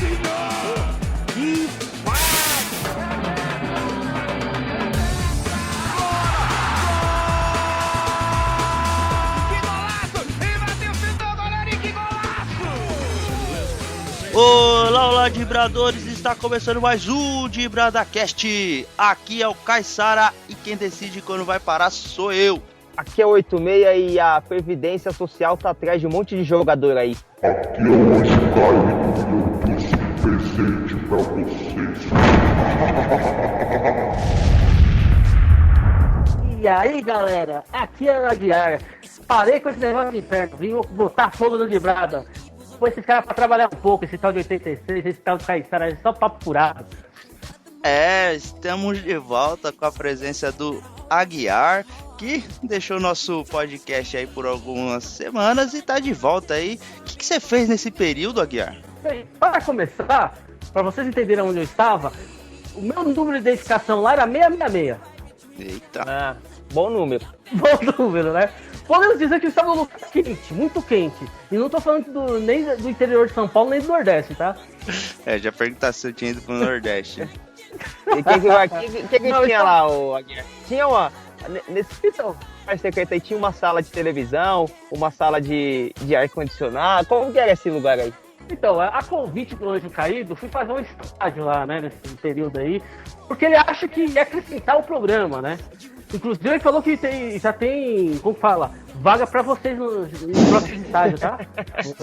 E olá, olá, Dibradores! Está começando mais um DibradaCast. Aqui é o Caissara e quem decide quando vai parar sou eu. Aqui é o 86 e a Previdência Social tá atrás de um monte de jogador aí. Aqui é o Oscar e eu trouxe um presente pra vocês. E aí, galera, aqui é o Aguiar. Parei com esse negócio de inferno, vim botar fogo no Dibrada. Pô, esses caras pra trabalhar um pouco, esse tal de 86, esse tal de Caissara, é só papo furado. Estamos de volta com a presença do Aguiar, que deixou nosso podcast aí por algumas semanas e tá de volta aí. O que você fez nesse período, Aguiar? Bem, para começar, pra vocês entenderem onde eu estava, o meu número de identificação lá era 666. Eita. Ah, bom número. Bom número, né? Podemos dizer que eu estava num lugar quente, muito quente. E não tô falando nem do interior de São Paulo, nem do Nordeste, tá? Já perguntar se eu tinha ido pro Nordeste. E que tinha lá, o Aguiar? Tinha uma... Nesse hospital secreto aí tinha uma sala de televisão, uma sala de ar-condicionado. Como que era esse lugar aí? Então, a convite do Anjo Caído, fui fazer um estágio lá, né, nesse período aí, porque ele acha que ia acrescentar o programa, né? Inclusive, ele falou que já tem, como fala, vaga pra vocês no próximo estágio, tá?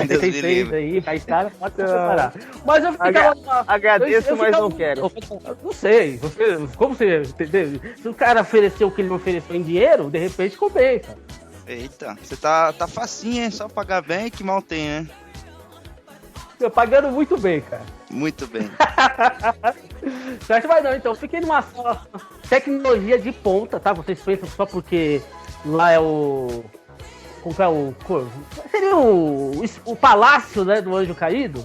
Deus me livre. Aí, Caissara, pode se preparar. Mas eu ficava... Agradeço, mas ficava, não quero. Não sei, como você entendeu? Se o cara ofereceu o que ele não ofereceu em dinheiro, de repente compensa. Eita, você tá facinho, hein? Só pagar bem que mal tem, né? Eu pagando muito bem, cara. Muito bem. Certo, mas não, então, fiquei numa sala, tecnologia de ponta, tá? Vocês pensam só porque lá é o... Como é o... Seria o palácio, né, do Anjo Caído,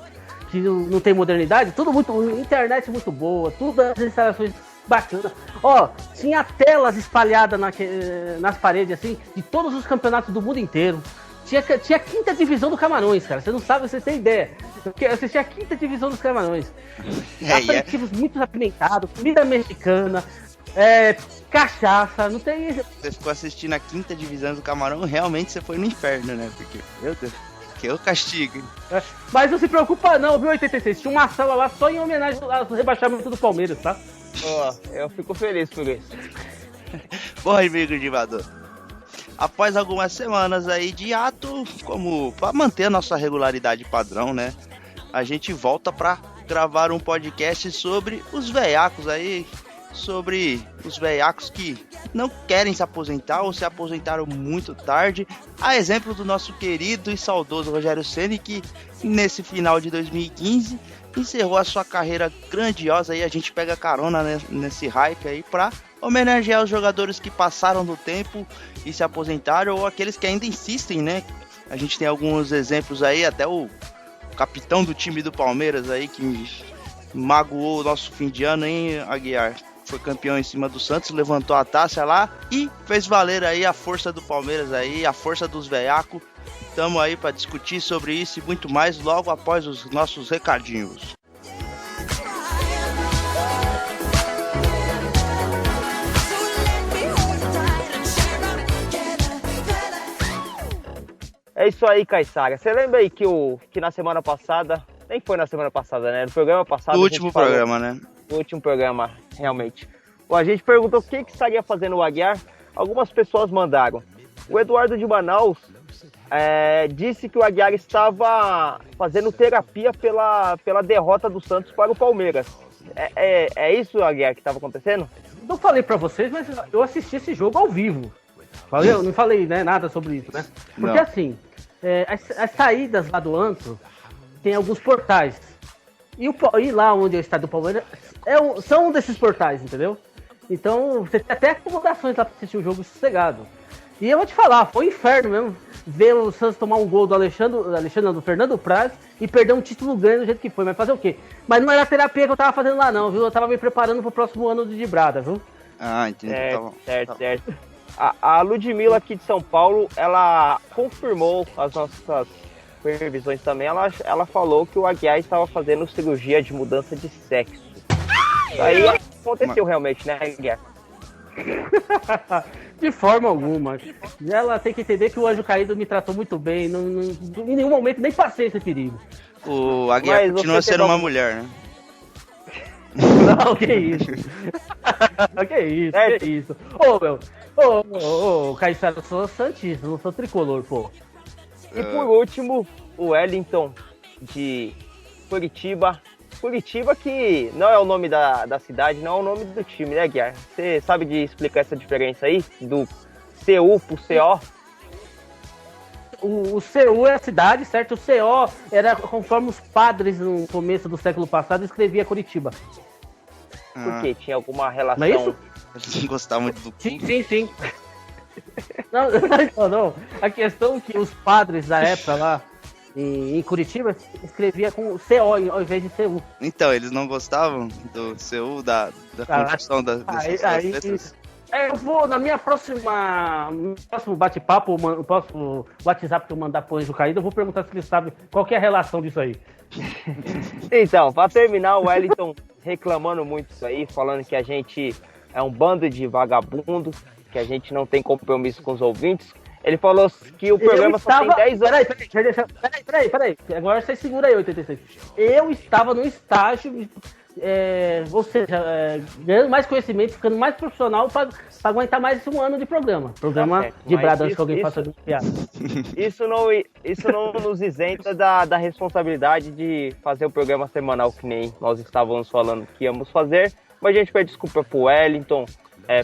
que não tem modernidade, tudo muito... Internet muito boa, tudo as instalações bacanas. Ó, tinha telas espalhadas nas paredes, assim, de todos os campeonatos do mundo inteiro. Tinha a quinta divisão do Camarões, cara. Você não sabe, você tem ideia. Eu assisti a quinta divisão dos Camarões. Aperitivos muito apimentados, comida mexicana, cachaça, não tem... Você ficou assistindo a quinta divisão do Camarão, realmente você foi no inferno, né? Porque, meu Deus, que eu castigo. Mas não se preocupa não, viu, 86? Tinha uma sala lá só em homenagem ao rebaixamento do Palmeiras, tá? Ó, eu fico feliz por isso. Bom, amigo Divador. Após algumas semanas aí de ato, como para manter a nossa regularidade padrão, né? A gente volta para gravar um podcast sobre os veiacos aí, sobre os veiacos que não querem se aposentar ou se aposentaram muito tarde. A exemplo do nosso querido e saudoso Rogério Ceni, que nesse final de 2015 encerrou a sua carreira grandiosa e a gente pega carona nesse hype aí para homenagear os jogadores que passaram do tempo e se aposentaram ou aqueles que ainda insistem, né? A gente tem alguns exemplos aí, até o capitão do time do Palmeiras aí que magoou o nosso fim de ano, hein, Aguiar? Foi campeão em cima do Santos, levantou a taça lá e fez valer aí a força do Palmeiras aí, a força dos veiacos. Estamos aí para discutir sobre isso e muito mais logo após os nossos recadinhos. É isso aí, Caissara. Você lembra aí que na semana passada, nem foi na semana passada, né? No programa passado... No último programa, né? No último programa, realmente. Bom, a gente perguntou o que estaria fazendo o Aguiar. Algumas pessoas mandaram. O Eduardo de Manaus disse que o Aguiar estava fazendo terapia pela derrota do Santos para o Palmeiras. É isso, Aguiar, que estava acontecendo? Não falei pra vocês, mas eu assisti esse jogo ao vivo. Eu não falei, né, nada sobre isso, né? Porque não. Assim, as saídas lá do antro tem alguns portais. E lá onde é o estádio do Palmeiras são um desses portais, entendeu? Então você tem até acomodações lá pra assistir o jogo sossegado. E eu vou te falar, foi um inferno mesmo ver o Santos tomar um gol do Fernando Praz e perder um título grande do jeito que foi. Mas fazer o quê? Mas não era a terapia que eu tava fazendo lá não, viu? Eu tava me preparando pro próximo ano de Dibrada, viu? Ah, entendi. Certo. A Ludmilla aqui de São Paulo, ela confirmou as previsões também, ela falou que o Aguiar estava fazendo cirurgia de mudança de sexo. Aí aconteceu realmente, né, Aguiar? De forma alguma. Ela tem que entender que o anjo caído me tratou muito bem. Em nenhum momento nem passei esse perigo. O Aguiar continua sendo uma mulher, né? Não, que isso? Que isso? Ô, meu. Ô, Caissara, eu sou santista, não sou tricolor, pô. E por último, o Wellington de Curitiba. Curitiba, que não é o nome da cidade, não é o nome do time, né, Guiar? Você sabe de explicar essa diferença aí? Do CU pro CO? O CU é a cidade, certo? O CO era conforme os padres no começo do século passado escrevia Curitiba. Por quê? Tinha alguma relação? Não é isso? Eles não gostavam muito do... Sim. Não. A questão é que os padres da época lá em Curitiba escrevia com CO ao invés de CU. Então, eles não gostavam do CU, da construção das letras? Eu vou, no próximo bate-papo, no próximo WhatsApp que eu mandar pro Anjo Caído, eu vou perguntar se ele sabe qual que é a relação disso aí. Então, pra terminar, o Wellington reclamando muito isso aí, falando que a gente é um bando de vagabundo, que a gente não tem compromisso com os ouvintes. Ele falou que o programa só tem 10 anos. Peraí. Agora você segura aí, 86. Eu estava no estágio, ou seja, ganhando mais conhecimento, ficando mais profissional para aguentar mais um ano de programa. Programa de brado antes que alguém faça piada. Isso não nos isenta da responsabilidade de fazer o programa semanal que nem nós estávamos falando que íamos fazer. Mas a gente pede desculpa pro Wellington,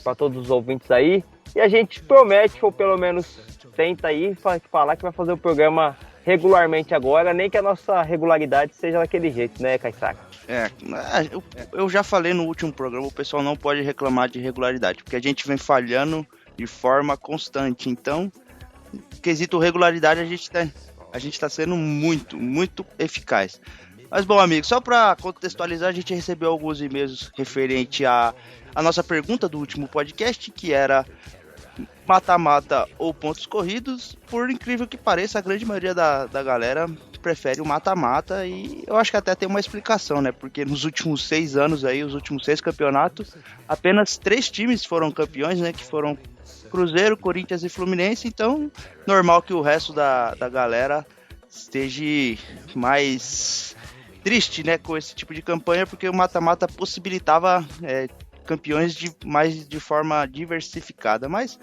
para todos os ouvintes aí. E a gente promete, ou pelo menos tenta aí, falar que vai fazer o programa regularmente agora, nem que a nossa regularidade seja daquele jeito, né, Caissara? Eu já falei no último programa, o pessoal não pode reclamar de regularidade, porque a gente vem falhando de forma constante. Então, quesito regularidade, a gente tá sendo muito, muito eficaz. Mas bom, amigo, só para contextualizar, a gente recebeu alguns e-mails referente à nossa pergunta do último podcast, que era mata-mata ou pontos corridos. Por incrível que pareça, a grande maioria da galera prefere o mata-mata, e eu acho que até tem uma explicação, né? Porque nos últimos 6 anos aí, os últimos 6 campeonatos, apenas 3 times foram campeões, né? Que foram Cruzeiro, Corinthians e Fluminense. Então, normal que o resto da galera esteja mais triste, né, com esse tipo de campanha, porque o mata-mata possibilitava campeões de forma diversificada. Mas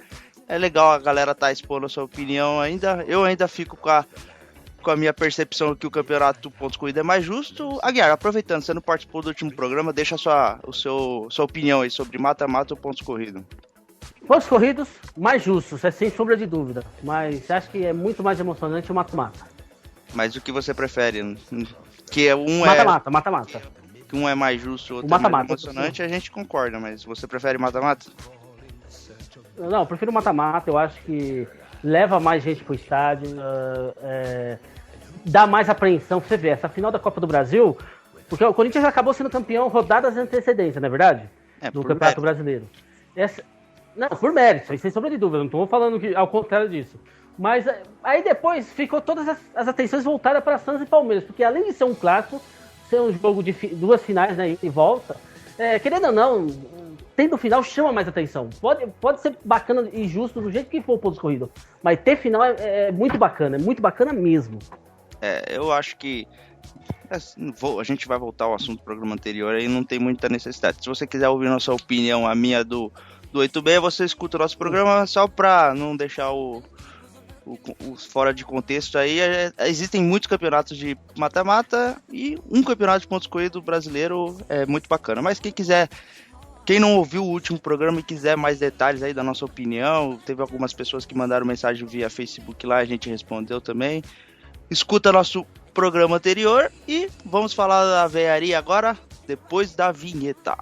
é legal a galera tá expondo a sua opinião ainda. Eu ainda fico com a minha percepção que o campeonato pontos corridos é mais justo. Aguiar, aproveitando, você não participou do último programa, deixa sua opinião aí sobre mata-mata ou pontos corridos. Pontos corridos mais justos, sem sombra de dúvida. Mas acho que é muito mais emocionante o mata-mata. Mas o que você prefere? Que Mata-mata. Que um é mais justo, o outro é mais emocionante, a gente concorda, mas você prefere mata-mata? Não, eu prefiro mata-mata. Eu acho que leva mais gente pro estádio, dá mais apreensão. Você vê, essa final da Copa do Brasil, porque o Corinthians já acabou sendo campeão rodadas de antecedência, não é verdade? Do Campeonato Brasileiro. Não, por mérito, sem sombra de dúvida, não estou falando que ao contrário disso. Mas aí depois ficou todas as atenções voltadas para Santos e Palmeiras, porque além de ser um clássico, ser um jogo de 2 finais, né, e volta, querendo ou não, tendo final chama mais atenção. Pode ser bacana e justo do jeito que for o ponto corrido, mas ter final é muito bacana mesmo. Eu acho que a gente vai voltar ao assunto do programa anterior, aí não tem muita necessidade. Se você quiser ouvir nossa opinião, a minha do 8B, você escuta o nosso programa, só para não deixar o fora de contexto aí. Existem muitos campeonatos de mata-mata e um campeonato de pontos corridos brasileiro é muito bacana. Mas quem não ouviu o último programa e quiser mais detalhes aí da nossa opinião, teve algumas pessoas que mandaram mensagem via Facebook lá, a gente respondeu também. Escuta nosso programa anterior e vamos falar da veiaria agora, depois da vinheta.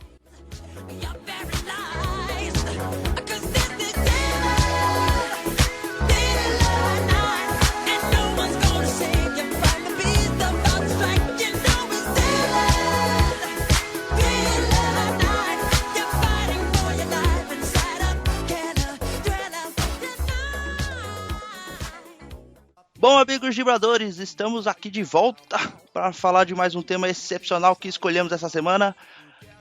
Bom, amigos vibradores, estamos aqui de volta para falar de mais um tema excepcional que escolhemos essa semana.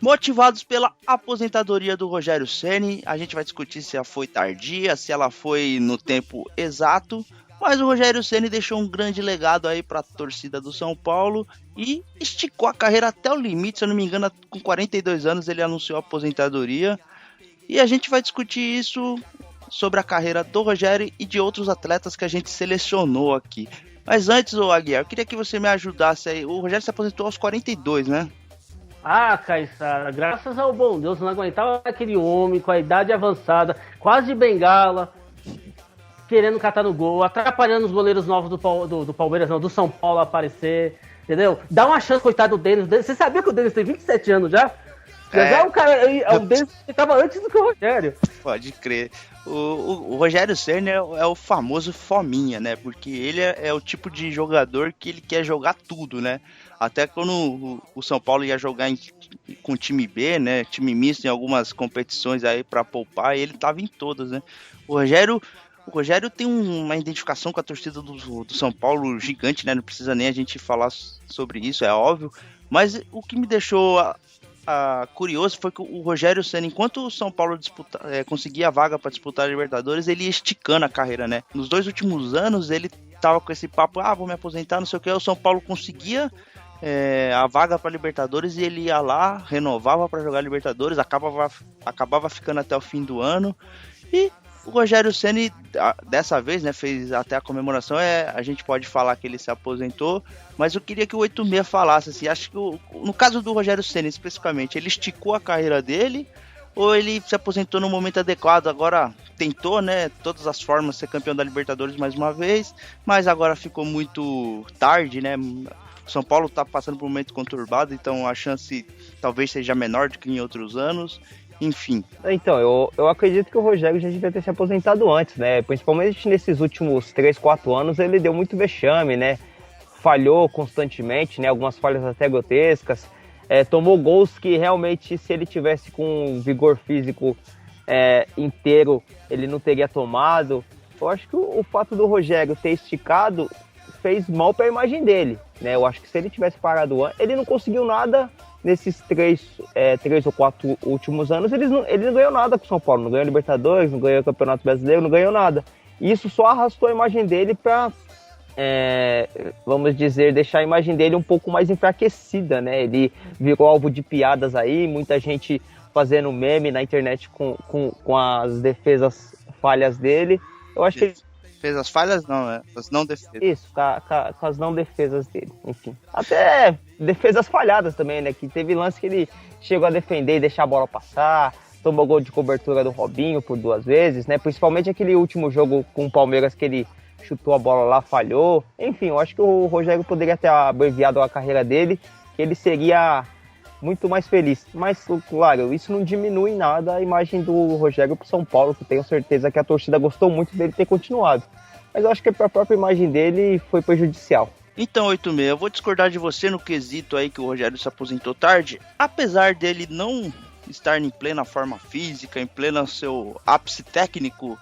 Motivados pela aposentadoria do Rogério Ceni, a gente vai discutir se ela foi tardia, se ela foi no tempo exato, mas o Rogério Ceni deixou um grande legado aí para a torcida do São Paulo e esticou a carreira até o limite. Se eu não me engano, com 42 anos ele anunciou a aposentadoria, e a gente vai discutir isso sobre a carreira do Rogério e de outros atletas que a gente selecionou aqui. Mas antes, ô Aguiar, eu queria que você me ajudasse aí. O Rogério se aposentou aos 42, né? Ah, Caissara, graças ao bom Deus, não aguentava aquele homem com a idade avançada, quase de bengala, querendo catar no gol, atrapalhando os goleiros novos do Palmeiras, não, do São Paulo aparecer, entendeu? Dá uma chance, coitado do Denis. Você sabia que o Denis tem 27 anos já? Já o cara, o Denis ficava antes do que o Rogério. Pode crer. O Rogério Ceni é o famoso fominha, né? Porque ele é o tipo de jogador que ele quer jogar tudo, né? Até quando o São Paulo ia jogar com time B, né? Time misto em algumas competições aí pra poupar, ele tava em todas, né? O Rogério tem uma identificação com a torcida do São Paulo gigante, né? Não precisa nem a gente falar sobre isso, é óbvio. Mas o que me deixou curioso foi que o Rogério Ceni, enquanto o São Paulo conseguia a vaga para disputar a Libertadores, ele ia esticando a carreira, né? Nos 2 últimos anos ele tava com esse papo, vou me aposentar, não sei o que. O São Paulo conseguia a vaga para Libertadores e ele ia lá, renovava para jogar Libertadores, acabava ficando até o fim do ano. E o Rogério Ceni, dessa vez, né, fez até a comemoração, a gente pode falar que ele se aposentou, mas eu queria que o 86 falasse, assim, acho que no caso do Rogério Ceni especificamente, ele esticou a carreira dele, ou ele se aposentou no momento adequado, agora tentou, né, todas as formas, ser campeão da Libertadores mais uma vez, mas agora ficou muito tarde, né, o São Paulo tá passando por um momento conturbado, então a chance talvez seja menor do que em outros anos. Enfim. Então, eu acredito que o Rogério já devia ter se aposentado antes, né? Principalmente nesses últimos 3, 4 anos, ele deu muito vexame, né? Falhou constantemente, né? Algumas falhas até grotescas. Tomou gols que realmente, se ele tivesse com vigor físico inteiro, ele não teria tomado. Eu acho que o fato do Rogério ter esticado fez mal para a imagem dele, né? Eu acho que se ele tivesse parado antes, ele não conseguiu nada. Nesses 3 ou 4 últimos anos, ele não ganhou nada com o São Paulo. Não ganhou Libertadores, não ganhou Campeonato Brasileiro, não ganhou nada. E isso só arrastou a imagem dele para, vamos dizer, deixar a imagem dele um pouco mais enfraquecida, né? Ele virou alvo de piadas aí, muita gente fazendo meme na internet com as defesas falhas dele. Eu acho que Defesas falhas não, né? As não defesas. Isso, com as não defesas dele, enfim. Até defesas falhadas também, né? Que teve lance que ele chegou a defender e deixar a bola passar, tomou gol de cobertura do Robinho por 2 vezes, né? Principalmente aquele último jogo com o Palmeiras que ele chutou a bola lá, falhou. Enfim, eu acho que o Rogério poderia ter abreviado a carreira dele, que ele seria muito mais feliz. Mas, claro, isso não diminui em nada a imagem do Rogério pro São Paulo, que tenho certeza que a torcida gostou muito dele ter continuado. Mas eu acho que para a própria imagem dele foi prejudicial. Então, 86, eu vou discordar de você no quesito aí que o Rogério se aposentou tarde. Apesar dele não estar em plena forma física, em pleno seu ápice técnico,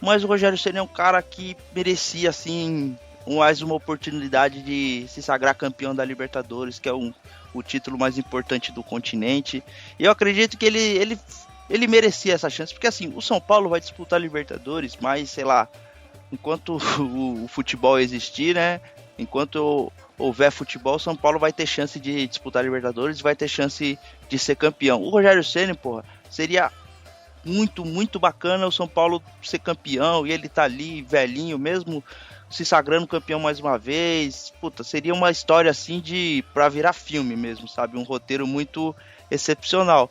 mas o Rogério Ceni é um cara que merecia, assim, mais uma oportunidade de se sagrar campeão da Libertadores, que é o título mais importante do continente. E eu acredito que ele merecia essa chance, porque assim, o São Paulo vai disputar a Libertadores, mas sei lá, enquanto o futebol existir, né, enquanto houver futebol, o São Paulo vai ter chance de disputar a Libertadores, vai ter chance de ser campeão. O Rogério Ceni, porra, seria muito, muito bacana o São Paulo ser campeão, e ele tá ali, velhinho, mesmo se sagrando campeão mais uma vez. Puta, seria uma história assim pra virar filme mesmo, sabe? Um roteiro muito excepcional.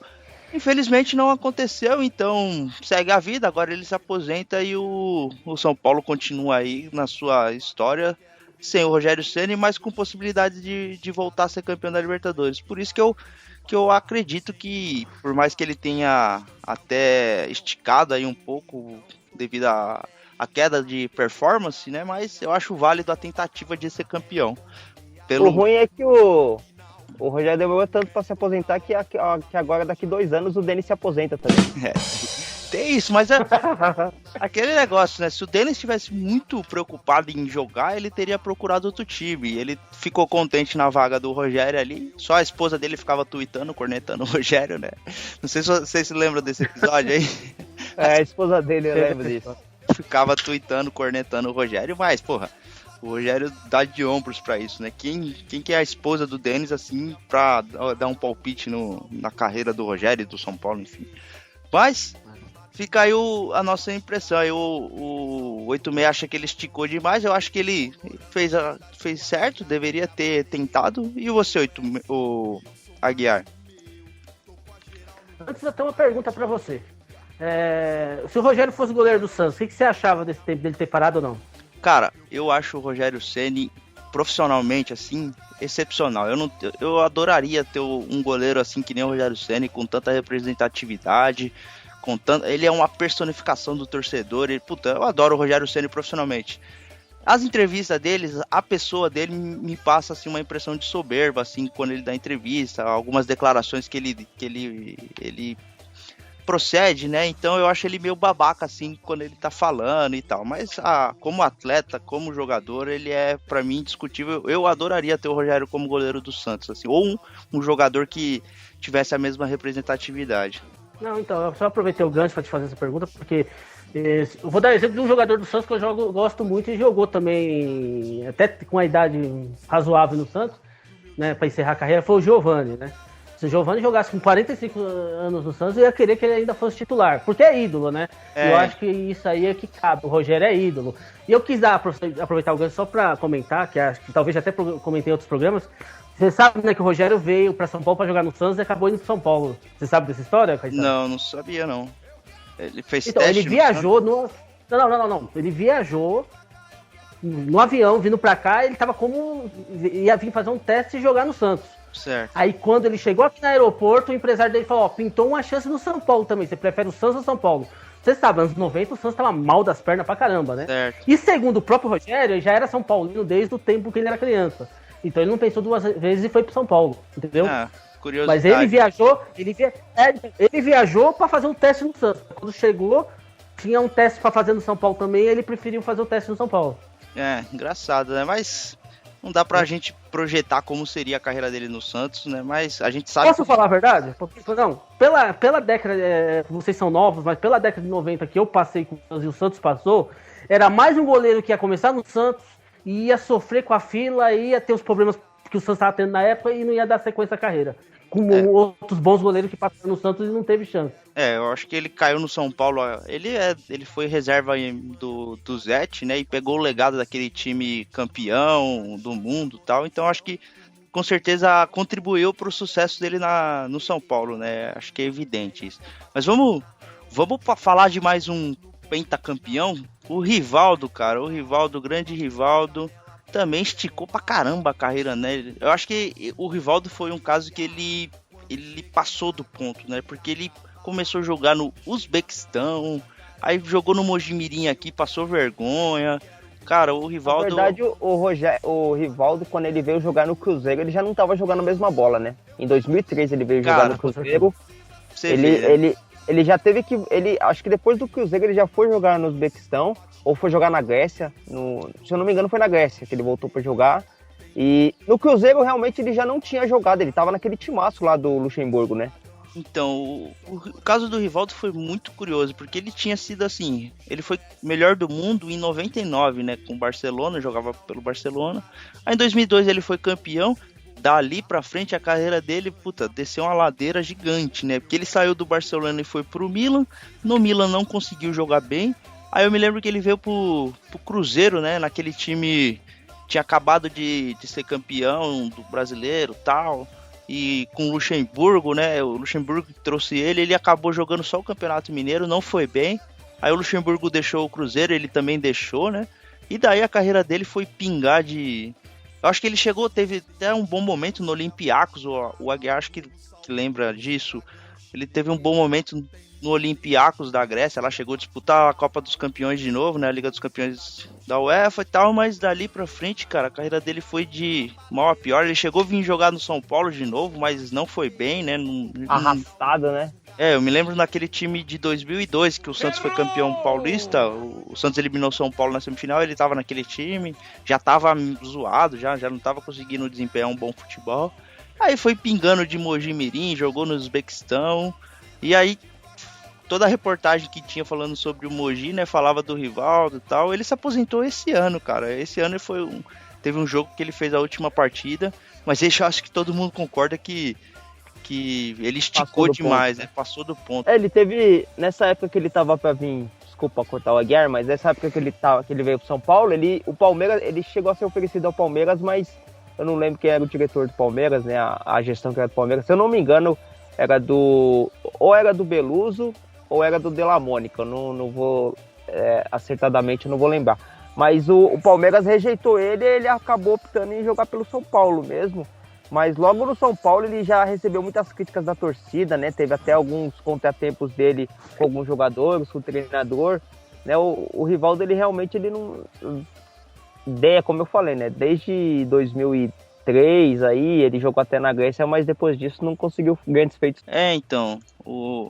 Infelizmente não aconteceu, então segue a vida, agora ele se aposenta e o São Paulo continua aí na sua história sem o Rogério Ceni, mas com possibilidade de voltar a ser campeão da Libertadores. Por isso que eu acredito que, por mais que ele tenha até esticado aí um pouco devido à queda de performance, né? Mas eu acho válido a tentativa de ser campeão. O ruim é que o Rogério demorou tanto para se aposentar que agora, daqui 2 anos, o Denis se aposenta também. Tem isso, mas é aquele negócio, né? Se o Denis estivesse muito preocupado em jogar, ele teria procurado outro time. Ele ficou contente na vaga do Rogério ali. Só a esposa dele ficava tweetando, cornetando o Rogério, né? Não sei se vocês se lembram desse episódio aí. É, a esposa dele, eu lembro disso. Ficava tweetando, cornetando o Rogério, mas, porra, o Rogério dá de ombros pra isso, né? Quem que é a esposa do Denis, assim, pra dar um palpite na carreira do Rogério e do São Paulo, enfim. Mas fica aí a nossa impressão. Aí o 86 acha que ele esticou demais. Eu acho que ele fez certo, deveria ter tentado. E você, o Aguiar? Antes eu tenho uma pergunta pra você. Se o Rogério fosse goleiro do Santos, o que você achava desse tempo dele ter parado ou não? Cara, eu acho o Rogério Ceni profissionalmente, assim, excepcional. Eu adoraria ter um goleiro assim que nem o Rogério Ceni, com tanta representatividade, ele é uma personificação do torcedor. Eu adoro o Rogério Ceni profissionalmente. As entrevistas deles, a pessoa dele me passa assim uma impressão de soberba, assim, quando ele dá entrevista, algumas declarações que ele procede, né? Então eu acho ele meio babaca, assim, quando ele tá falando e tal. Mas como atleta, como jogador, ele é, pra mim, indiscutível. Eu adoraria ter o Rogério como goleiro do Santos, assim, ou um jogador que tivesse a mesma representatividade. Não, então, eu só aproveitei o gancho pra te fazer essa pergunta, porque eu vou dar exemplo de um jogador do Santos que eu gosto muito e jogou também, até com a idade razoável no Santos, né, pra encerrar a carreira, foi o Giovani, né? Se o Giovani jogasse com 45 anos no Santos, eu ia querer que ele ainda fosse titular, porque é ídolo, né? Eu acho que isso aí é que cabe, o Rogério é ídolo. E eu quis aproveitar o gancho só pra comentar, que acho que talvez até comentei em outros programas. Você sabe, né, que o Rogério veio pra São Paulo pra jogar no Santos e acabou indo pro São Paulo. Você sabe dessa história, Caetano? Não sabia, não. Ele fez então, teste. Ele viajou no... Não. Ele viajou no avião, vindo pra cá, ele tava ia vir fazer um teste e jogar no Santos. Certo. Aí quando ele chegou aqui no aeroporto, o empresário dele falou, pintou uma chance no São Paulo também, você prefere o Santos ou São Paulo? Você sabe, anos 90 o Santos tava mal das pernas pra caramba, né? Certo. E segundo o próprio Rogério, ele já era São Paulino desde o tempo que ele era criança. Então ele não pensou duas vezes e foi pro São Paulo, entendeu? Curiosidade. Mas ele viajou pra fazer um teste no Santos. Quando chegou, tinha um teste pra fazer no São Paulo também, e ele preferiu fazer o teste no São Paulo. Engraçado, né? Mas não dá pra gente projetar como seria a carreira dele no Santos, né? Mas a gente sabe... Posso falar a verdade? Não, pela década, vocês são novos, mas pela década de 90 que eu passei com o Santos e o Santos passou, era mais um goleiro que ia começar no Santos, e ia sofrer com a fila, ia ter os problemas que o Santos estava tendo na época e não ia dar sequência à carreira. Com outros bons goleiros que passaram no Santos e não teve chance. Eu acho que ele caiu no São Paulo. Ele foi reserva do Zete, né? E pegou o legado daquele time campeão do mundo e tal. Então acho que com certeza contribuiu para o sucesso dele no São Paulo, né? Acho que é evidente isso. Mas vamos falar de mais um pentacampeão. O Rivaldo, cara. O grande Rivaldo, também esticou pra caramba a carreira, né? Eu acho que o Rivaldo foi um caso que ele passou do ponto, né? Porque ele começou a jogar no Uzbequistão, aí jogou no Mojimirim aqui, passou vergonha. Cara, o Rivaldo... Na verdade, o Rivaldo, quando ele veio jogar no Cruzeiro, ele já não tava jogando a mesma bola, né? Em 2003 ele veio jogar no Cruzeiro. Ele já teve que... acho que depois do Cruzeiro ele já foi jogar no Uzbequistão, ou foi jogar na Grécia. Se eu não me engano, foi na Grécia que ele voltou pra jogar. E no Cruzeiro, realmente, ele já não tinha jogado. Ele tava naquele timaço lá do Luxemburgo, né? Então, o caso do Rivaldo foi muito curioso, porque ele tinha sido assim, ele foi melhor do mundo em 99, né, com o Barcelona, jogava pelo Barcelona. Aí em 2002 ele foi campeão. Dali pra frente a carreira dele, desceu uma ladeira gigante, né? Porque ele saiu do Barcelona e foi pro Milan. No Milan não conseguiu jogar bem. Aí eu me lembro que ele veio pro Cruzeiro, né? Naquele time, tinha acabado de ser campeão do brasileiro e tal. E com o Luxemburgo, né? O Luxemburgo trouxe ele acabou jogando só o Campeonato Mineiro, não foi bem. Aí o Luxemburgo deixou o Cruzeiro, ele também deixou, né? E daí a carreira dele foi pingar de... Eu acho que ele teve até um bom momento no Olympiacos, o Aguiar acho que lembra disso. Ele teve um bom momento no Olympiacos da Grécia, ela chegou a disputar a Copa dos Campeões de novo, né, a Liga dos Campeões da UEFA e tal, mas dali pra frente, cara, a carreira dele foi de mal a pior. Ele chegou a vir jogar no São Paulo de novo, mas não foi bem, né? Arrastado, né? Eu me lembro naquele time de 2002 que o Santos foi campeão paulista, o Santos eliminou o São Paulo na semifinal, ele tava naquele time, já tava zoado, já não tava conseguindo desempenhar um bom futebol. Aí foi pingando de Mojimirim, jogou no Uzbequistão, e aí toda a reportagem que tinha falando sobre o Mogi, né, falava do Rivaldo e tal, ele se aposentou esse ano, cara. Esse ano teve um jogo que ele fez a última partida, mas eu acho que todo mundo concorda que ele esticou demais, né? Passou do ponto. Ele teve, nessa época que ele tava pra vir, desculpa cortar o Aguiar, mas nessa época que ele veio pro São Paulo, o Palmeiras, ele chegou a ser oferecido ao Palmeiras, mas eu não lembro quem era o diretor do Palmeiras, né? A gestão que era do Palmeiras, se eu não me engano, era do Beluso ou era do De La Mônica, eu não vou, acertadamente eu não vou lembrar. Mas o Palmeiras rejeitou ele acabou optando em jogar pelo São Paulo mesmo. Mas logo no São Paulo ele já recebeu muitas críticas da torcida, né? Teve até alguns contratempos dele com alguns jogadores, com o treinador, né? O Rivaldo, ele realmente não... Ideia, como eu falei, né? Desde 2003 aí, ele jogou até na Grécia, mas depois disso não conseguiu grandes feitos. Então, o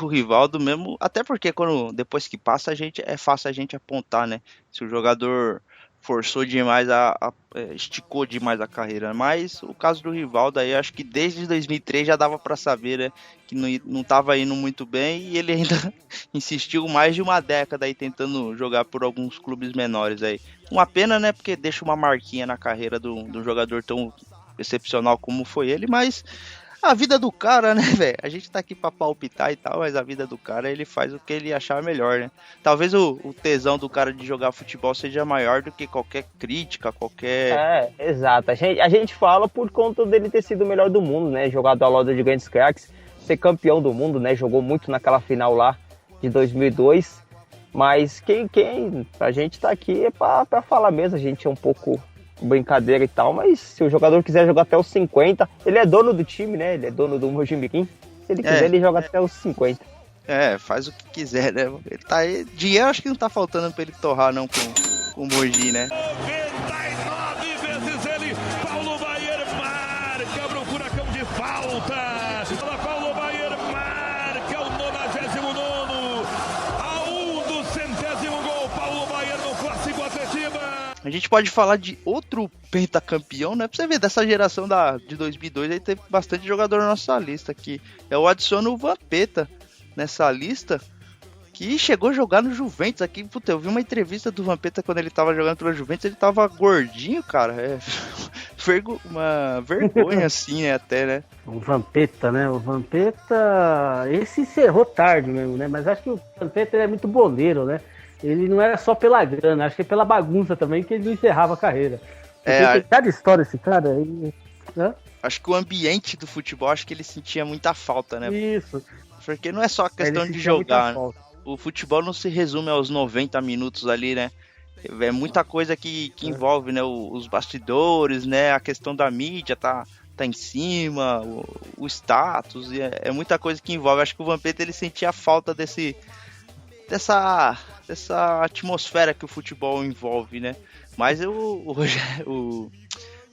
Rivaldo mesmo, até porque depois que passa, é fácil a gente apontar, né? Se o jogador forçou demais, esticou demais a carreira. Mas o caso do Rivaldo aí, acho que desde 2003 já dava para saber, né, que não estava indo muito bem, e ele ainda insistiu mais de uma década aí tentando jogar por alguns clubes menores aí. Uma pena, né, porque deixa uma marquinha na carreira do jogador tão excepcional como foi ele, mas a vida do cara, né, velho? A gente tá aqui pra palpitar e tal, mas a vida do cara, ele faz o que ele achar melhor, né? Talvez o tesão do cara de jogar futebol seja maior do que qualquer crítica, qualquer... Exato. A gente fala por conta dele ter sido o melhor do mundo, né? Jogado ao lado de grandes craques, ser campeão do mundo, né? Jogou muito naquela final lá de 2002. Mas a gente tá aqui é pra falar mesmo, a gente é um pouco... brincadeira e tal, mas se o jogador quiser jogar até os 50, ele é dono do time, né? Ele é dono do Mojimirim. Se ele quiser, ele joga até os 50. Faz o que quiser, né? Ele tá aí. Dinheiro acho que não tá faltando pra ele torrar, não, com o Mogi, né? 99 vezes ele, Paulo Baier marca pro Furacão de falta. Paulo Baier marca o 99º. A do centésimo gol, Paulo Baier no clássico Atletiba. A gente pode falar de outro pentacampeão, né? Pra você ver, dessa geração de 2002, aí teve bastante jogador na nossa lista aqui. Eu adiciono o Vampeta nessa lista, que chegou a jogar no Juventus aqui. Puta, eu vi uma entrevista do Vampeta quando ele tava jogando pela Juventus, ele tava gordinho, cara. Uma vergonha assim, né, até, né? O Vampeta, né? O Vampeta, esse encerrou tarde mesmo, né? Mas acho que o Vampeta é muito boleiro, né? Ele não era só pela grana, acho que é pela bagunça também que ele não encerrava a carreira. Tem cada história esse cara aí, né? Acho que o ambiente do futebol, acho que ele sentia muita falta, né? Isso. Porque não é só questão de jogar, né? O futebol não se resume aos 90 minutos ali, né? É muita coisa que envolve, né? Os bastidores, né? A questão da mídia tá em cima, o status, é muita coisa que envolve. Acho que o Vampeta, ele sentia falta dessa atmosfera que o futebol envolve, né? Mas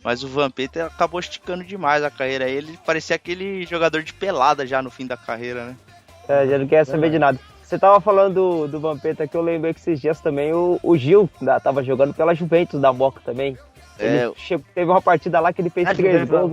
mas o Vampeta acabou esticando demais a carreira. Ele parecia aquele jogador de pelada já no fim da carreira, né? Já não quer saber de nada. Você tava falando do Vampeta, que eu lembrei que esses dias também o Gil tava jogando pela Juventus da Moca também. Teve uma partida lá que ele fez 3 gols.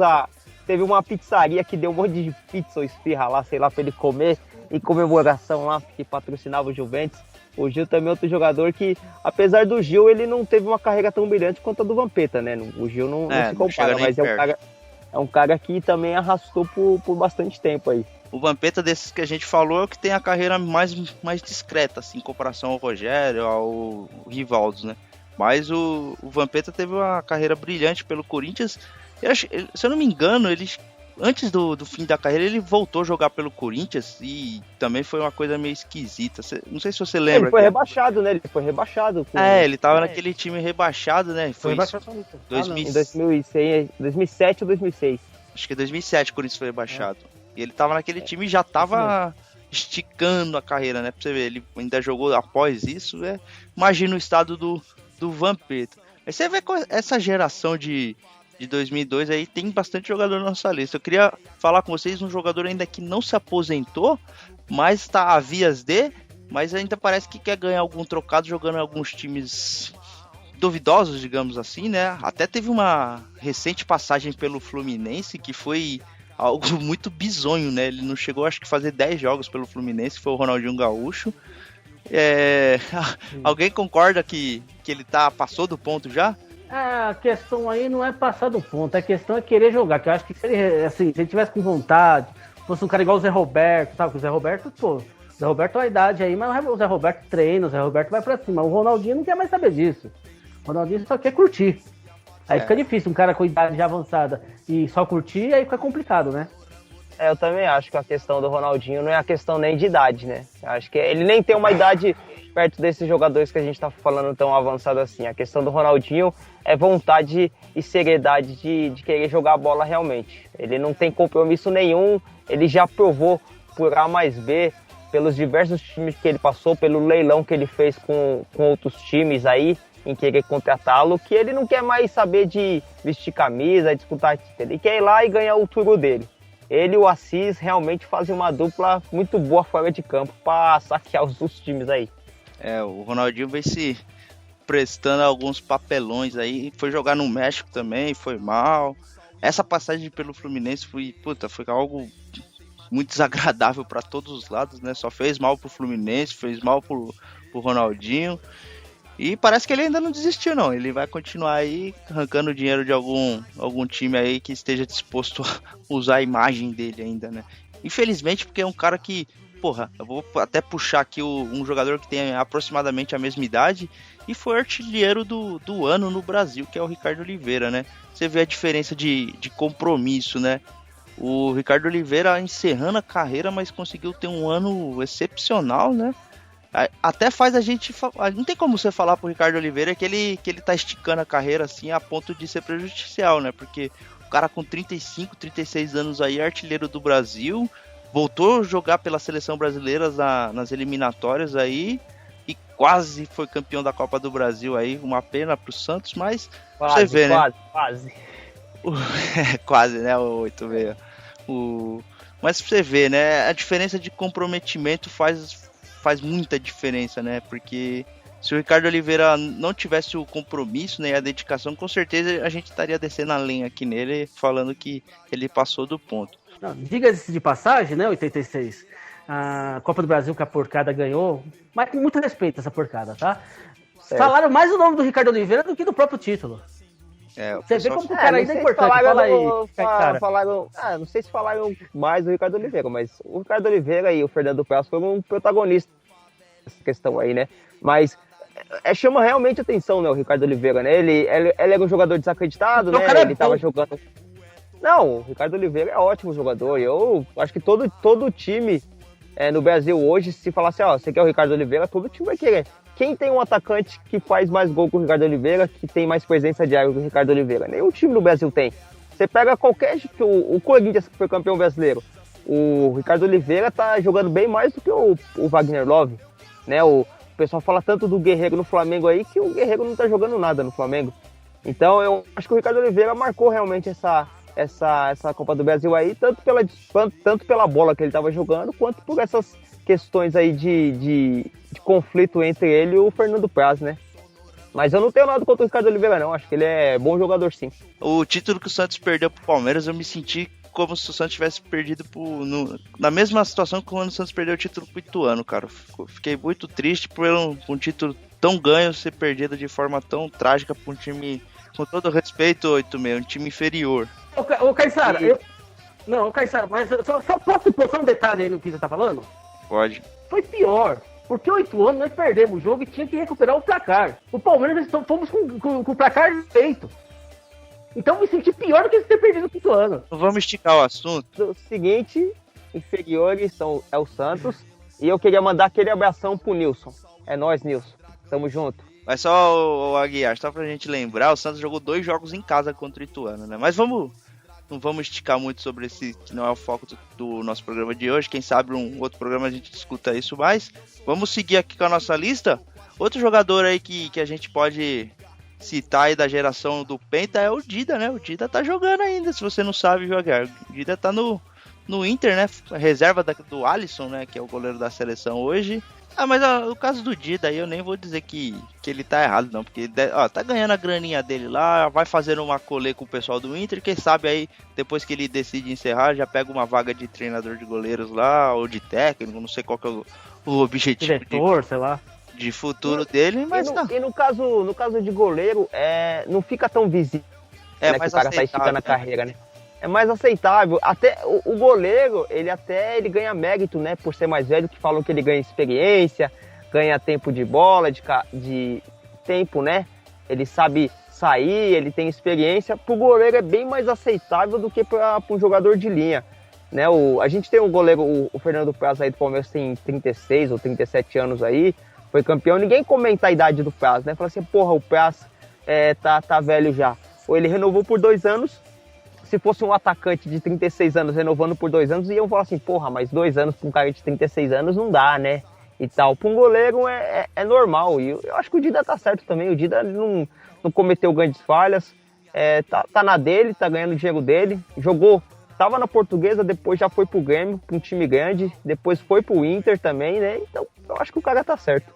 Teve uma pizzaria que deu um monte de pizza ou esfirra lá, sei lá, pra ele comer, em comemoração lá, que patrocinava o Juventus. O Gil também é outro jogador que, apesar do Gil, ele não teve uma carreira tão brilhante quanto a do Vampeta, né? O Gil não se compara, mas é um cara que também arrastou por bastante tempo aí. O Vampeta, desses que a gente falou, é o que tem a carreira mais discreta, assim, em comparação ao Rogério, ao Rivaldo, né? Mas o Vampeta teve uma carreira brilhante pelo Corinthians. Se eu não me engano, antes do fim da carreira, ele voltou a jogar pelo Corinthians e também foi uma coisa meio esquisita. Não sei se você lembra. Ele foi rebaixado, né? Ele foi rebaixado. Ele tava naquele time rebaixado, né? Foi rebaixado em 2007 ou 2006. Acho que 2007 o Corinthians foi rebaixado. E ele tava naquele time e já tava esticando a carreira, né? Pra você ver, ele ainda jogou após isso, Imagina o estado do Vampeta. Aí você vê essa geração de de 2002 aí, tem bastante jogador na nossa lista. Eu queria falar com vocês um jogador ainda que não se aposentou, mas está a vias de, mas ainda parece que quer ganhar algum trocado jogando em alguns times duvidosos, digamos assim, né? Até teve uma recente passagem pelo Fluminense que foi algo muito bizonho, né? Ele não chegou, acho que, fazer 10 jogos pelo Fluminense, foi o Ronaldinho Gaúcho. Alguém concorda que ele passou do ponto já? A questão aí não é passar do ponto, a questão é querer jogar, que eu acho que assim, se ele tivesse com vontade, fosse um cara igual o Zé Roberto, sabe? Que o Zé Roberto, pô, o Zé Roberto é a idade aí, mas o Zé Roberto treina, o Zé Roberto vai pra cima, o Ronaldinho não quer mais saber disso. O Ronaldinho só quer curtir. Aí fica difícil, um cara com idade já avançada e só curtir, aí fica complicado, né? Eu também acho que a questão do Ronaldinho não é a questão nem de idade, né? Eu acho que ele nem tem uma idade perto desses jogadores que a gente tá falando tão avançado assim. A questão do Ronaldinho é vontade e seriedade de querer jogar a bola realmente. Ele não tem compromisso nenhum, ele já provou por A mais B, pelos diversos times que ele passou, pelo leilão que ele fez com outros times aí, em querer contratá-lo, que ele não quer mais saber de vestir camisa, disputar título. Ele quer ir lá e ganhar o turno dele. Ele e o Assis realmente fazem uma dupla muito boa fora de campo para saquear os outros times aí. O Ronaldinho vem se prestando alguns papelões aí, foi jogar no México também, foi mal. Essa passagem pelo Fluminense foi algo muito desagradável para todos os lados, né? Só fez mal pro Fluminense, fez mal pro Ronaldinho. E parece que ele ainda não desistiu, não. Ele vai continuar aí arrancando dinheiro de algum time aí que esteja disposto a usar a imagem dele ainda, né? Infelizmente, porque é um cara que, eu vou até puxar aqui um jogador que tem aproximadamente a mesma idade e foi artilheiro do ano no Brasil, que é o Ricardo Oliveira, né? Você vê a diferença de compromisso, né? O Ricardo Oliveira encerrando a carreira, mas conseguiu ter um ano excepcional, né? Até faz a gente... Não tem como você falar pro Ricardo Oliveira que ele tá esticando a carreira assim a ponto de ser prejudicial, né? Porque o cara com 35, 36 anos aí, artilheiro do Brasil, voltou a jogar pela seleção brasileira nas eliminatórias aí e quase foi campeão da Copa do Brasil aí. Uma pena pro Santos, mas você vê, né? Quase. Quase, né? O 8-6. Mas você vê, né? A diferença de comprometimento faz muita diferença, né? Porque se o Ricardo Oliveira não tivesse o compromisso, né, e a dedicação, com certeza a gente estaria descendo a lenha aqui nele, falando que ele passou do ponto. Diga-se de passagem, né, 86, a Copa do Brasil que a porcada ganhou, mas com muito respeito essa porcada, tá? Falaram mais o nome do Ricardo Oliveira do que do próprio título. Você vê como que o cara ainda é importante. Não sei se falaram mais do Ricardo Oliveira, mas o Ricardo Oliveira e o Fernando Praz foram um protagonista dessa questão aí, né? Mas chama realmente atenção, né, o Ricardo Oliveira, né? Ele era um jogador desacreditado, né? Ele tava jogando... Não, o Ricardo Oliveira é ótimo jogador. Eu acho que todo time no Brasil hoje, se falar assim, você quer o Ricardo Oliveira, todo time vai querer. Quem tem um atacante que faz mais gol que o Ricardo Oliveira, que tem mais presença diária que o Ricardo Oliveira? Nenhum time no Brasil tem. Você pega o Corinthians, que foi campeão brasileiro, o Ricardo Oliveira tá jogando bem mais do que o Wagner Love, né? O pessoal fala tanto do Guerreiro no Flamengo aí, que o Guerreiro não tá jogando nada no Flamengo. Então eu acho que o Ricardo Oliveira marcou realmente essa Copa do Brasil aí, tanto pela bola que ele tava jogando, quanto por essas questões aí de conflito entre ele e o Fernando Praz, né? Mas eu não tenho nada contra o Ricardo Oliveira, não. Acho que ele é bom jogador, sim. O título que o Santos perdeu pro Palmeiras, eu me senti como se o Santos tivesse perdido na mesma situação que quando o Santos perdeu o título pro Ituano, cara. Fiquei muito triste por um título tão ganho ser perdido de forma tão trágica por um time, com todo respeito, 8-6, um time inferior. Ô Caissara, Caissara, mas só posso pôr um detalhe aí no que você tá falando? Pode. Foi pior. Porque 8 anos nós perdemos o jogo e tinha que recuperar o placar. O Palmeiras fomos com o placar feito. Então me senti pior do que ter perdido o 8 anos. Vamos esticar o assunto. O seguinte, inferiores é o Santos. E eu queria mandar aquele abração pro Nilson. É nóis, Nilson. Tamo junto. Mas só o Aguiar, só pra gente lembrar, o Santos jogou 2 jogos em casa contra o Ituano, né? Mas não vamos esticar muito sobre esse, que não é o foco do nosso programa de hoje. Quem sabe um outro programa a gente discuta isso mais. Vamos seguir aqui com a nossa lista. Outro jogador aí que a gente pode citar aí da geração do Penta é o Dida, né? O Dida tá jogando ainda, se você não sabe jogar. O Dida tá no Inter, né? Reserva do Alisson, né? Que é o goleiro da seleção hoje. Mas o caso do Dida aí eu nem vou dizer que ele tá errado, não. Porque tá ganhando a graninha dele lá, vai fazendo uma colê com o pessoal do Inter. Quem sabe aí, depois que ele decide encerrar, já pega uma vaga de treinador de goleiros lá, ou de técnico, não sei qual que é o objetivo. Diretor, sei lá. De futuro dele, mas e no caso de goleiro, não fica tão visível, né, que o cara tá esticando a carreira, né? É mais aceitável. Até o goleiro, ele ganha mérito, né? Por ser mais velho, que falam que ele ganha experiência, ganha tempo de bola, de tempo, né? Ele sabe sair, ele tem experiência. Pro goleiro é bem mais aceitável do que para um jogador de linha, né? A gente tem um goleiro, o Fernando Praz aí do Palmeiras tem 36 ou 37 anos aí, foi campeão. Ninguém comenta a idade do Praz, né? Fala assim, porra, o Praz tá velho já. Ou ele renovou por 2 anos. Se fosse um atacante de 36 anos renovando por 2 anos, iam falar assim, porra, mas 2 anos para um cara de 36 anos não dá, né? E tal. Para um goleiro é normal. E eu acho que o Dida tá certo também. O Dida não cometeu grandes falhas. Tá na dele, tá ganhando o dinheiro dele. Tava na Portuguesa, depois já foi pro Grêmio, pra um time grande. Depois foi pro Inter também, né? Então eu acho que o cara tá certo.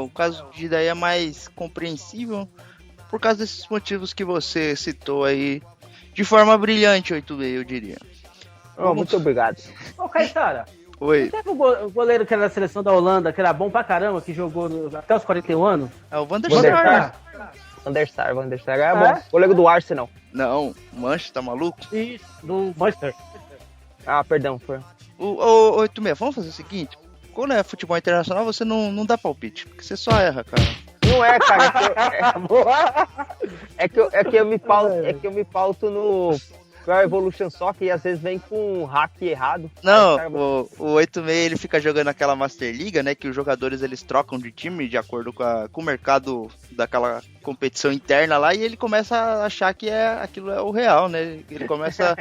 O caso do Dida aí é mais compreensível por causa desses motivos que você citou aí. De forma brilhante, 8B, eu diria. Muito obrigado. Ô, Caetara. Oi. Não teve o goleiro que era da seleção da Holanda, que era bom pra caramba, que jogou até os 41 anos? É o Van der Sar. Van der Sar é bom. Goleiro do Arsenal. Não, Manchester, tá maluco? Isso, do Manchester. Perdão. Foi. 8B, vamos fazer o seguinte. Quando é futebol internacional, você não dá palpite, porque você só erra, cara. Não é, cara. É que eu me pauto no Pro Evolution Soccer e às vezes vem com um hack errado. Não, o 8-6 ele fica jogando aquela Master Liga, né? Que os jogadores eles trocam de time de acordo com o mercado daquela competição interna lá e ele começa a achar que aquilo é o real, né? Ele começa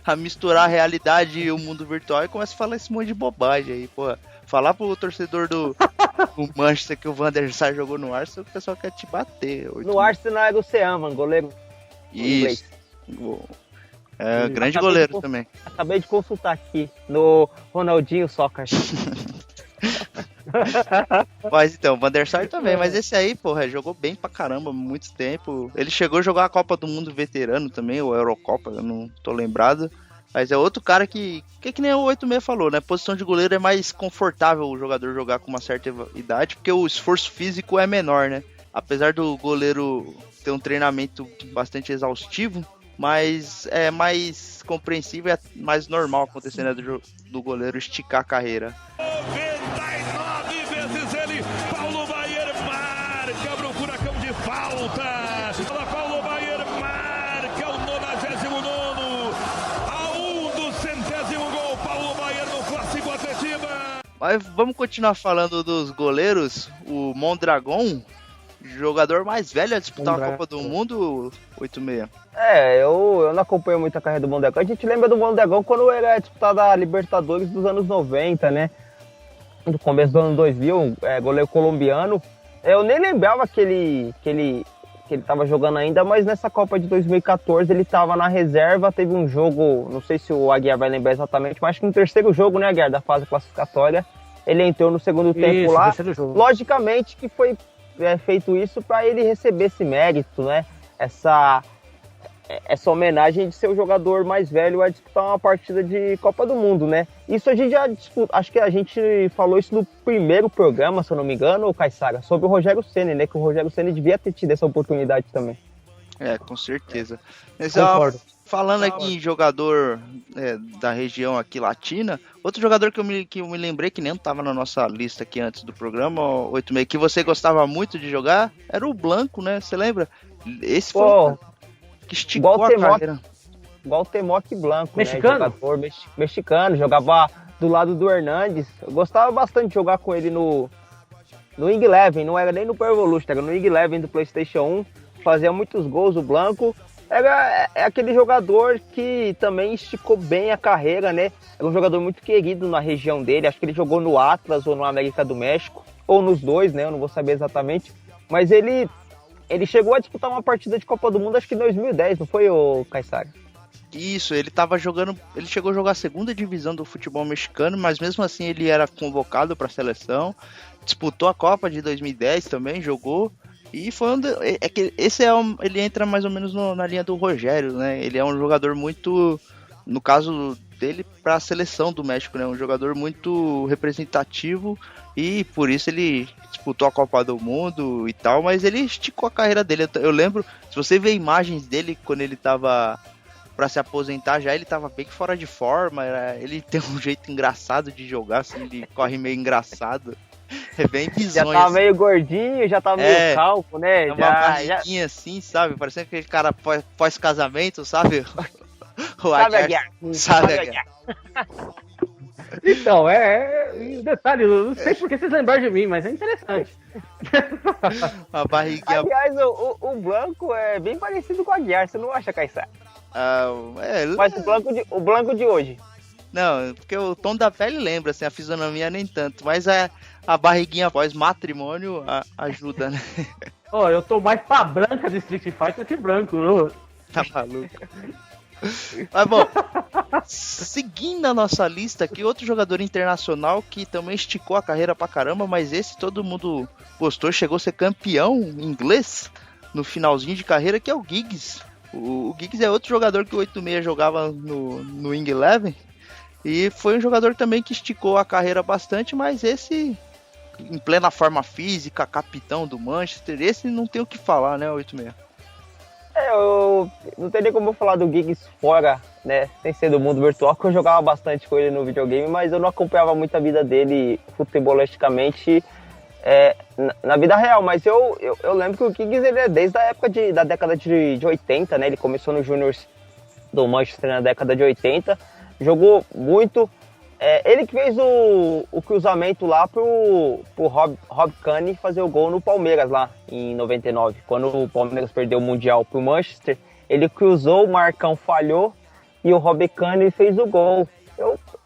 a misturar a realidade e o mundo virtual e começa a falar esse monte de bobagem aí, pô. Falar pro torcedor do Manchester que o Van der Sar jogou no Arsenal, o pessoal quer te bater. No Arsenal era o Seaman, goleiro. Isso. Grande goleiro também. Acabei de consultar aqui no Ronaldinho Soccer. Mas então, o Van der Sar também, mas esse aí, porra, jogou bem pra caramba, muito tempo. Ele chegou a jogar a Copa do Mundo veterano também, ou Eurocopa, eu não tô lembrado. Mas é outro cara que nem o 86 falou, né? Posição de goleiro é mais confortável o jogador jogar com uma certa idade, porque o esforço físico é menor, né? Apesar do goleiro ter um treinamento bastante exaustivo, mas é mais compreensível, é mais normal acontecer, né, do goleiro esticar a carreira. 99 vezes ele, Paulo Baier marca pro Furacão de falta. Paulo Baier marca o 99º, a 1 do 100º gol, Paulo Baier no Clássico Atletiba. Mas vamos continuar falando dos goleiros. O Mondragon, jogador mais velho a disputar a Copa do Mundo, 86. Eu não acompanho muito a carreira do Mondragon. A gente lembra do Mondragon quando ele era disputado a Libertadores dos anos 90, né? No começo do ano 2000, goleiro colombiano. Eu nem lembrava que ele tava jogando ainda, mas nessa Copa de 2014 ele tava na reserva. Teve um jogo, não sei se o Aguiar vai lembrar exatamente, mas acho que no terceiro jogo, né, Aguiar, da fase classificatória, ele entrou no segundo tempo lá. Logicamente que foi feito isso para ele receber esse mérito, né? Essa homenagem de ser o jogador mais velho a disputar uma partida de Copa do Mundo, né? Isso a gente já disputa, acho que a gente falou isso no primeiro programa, se eu não me engano, Caissara, sobre o Rogério Ceni, né? Que o Rogério Ceni devia ter tido essa oportunidade também. Com certeza. Mas, concordo. Falando aqui em jogador da região aqui latina, outro jogador que eu me lembrei que nem estava na nossa lista aqui antes do programa, 86, que você gostava muito de jogar, era o Blanco, né? Você lembra? Esse foi que esticou a carreira. Igual o Temoc Blanco, mexicano? Né? Jogador mexicano, jogava do lado do Hernandes. Eu gostava bastante de jogar com ele no Wing Eleven, não era nem no Pro Evolution, era no Wing Eleven do PlayStation 1. Fazia muitos gols, o Blanco. É aquele jogador que também esticou bem a carreira, né? É um jogador muito querido na região dele. Acho que ele jogou no Atlas ou no América do México, ou nos dois, né? Eu não vou saber exatamente. Mas ele Ele chegou a disputar uma partida de Copa do Mundo, acho que em 2010, não foi, o Caissara? Isso, ele tava jogando. Ele chegou a jogar a segunda divisão do futebol mexicano, mas mesmo assim ele era convocado para a seleção. Disputou a Copa de 2010 também, jogou. E foi ele entra mais ou menos na linha do Rogério, né? Ele é um jogador muito, no caso dele, para a seleção do México, né? Um jogador muito representativo e por isso ele disputou a Copa do Mundo e tal, mas ele esticou a carreira dele. Eu lembro, se você ver imagens dele quando ele tava para se aposentar já, ele tava bem fora de forma, ele tem um jeito engraçado de jogar, assim, ele corre meio engraçado. É bem bizonho. Já tava meio gordinho, já tava meio calco, né? É uma barriguinha assim, sabe? Parecendo aquele cara pós-casamento, sabe? Sabe, Aguiar? Sabe, Aguiar? Então, detalhe, eu não sei porque vocês lembraram de mim, mas é interessante. Uma barriguinha. Aliás, o Blanco é bem parecido com o Aguiar, você não acha, Caissara? Mas o Blanco de hoje. Não, porque o tom da pele lembra, assim, a fisionomia nem tanto, mas a barriguinha pós-matrimônio ajuda, né? Eu tô mais pra branca de Street Fighter que branco, não? Tá maluco. Mas bom, seguindo a nossa lista aqui, outro jogador internacional que também esticou a carreira pra caramba, mas esse todo mundo gostou, chegou a ser campeão inglês no finalzinho de carreira, que é o Giggs. O Giggs é outro jogador que o 86 jogava no Wing Eleven. E foi um jogador também que esticou a carreira bastante, mas esse, em plena forma física, capitão do Manchester, esse não tem o que falar, né, 86? Eu não teria como eu falar do Giggs fora, né, sem ser do mundo virtual, porque eu jogava bastante com ele no videogame, mas eu não acompanhava muito a vida dele futebolisticamente na vida real. Mas eu lembro que o Giggs, ele é desde a época da década de 80, né, ele começou no Juniors do Manchester na década de 80, jogou muito. Ele que fez o cruzamento lá pro Rob Keane fazer o gol no Palmeiras lá em 99. Quando o Palmeiras perdeu o Mundial pro Manchester, ele cruzou, o Marcão falhou e o Rob Keane fez o gol.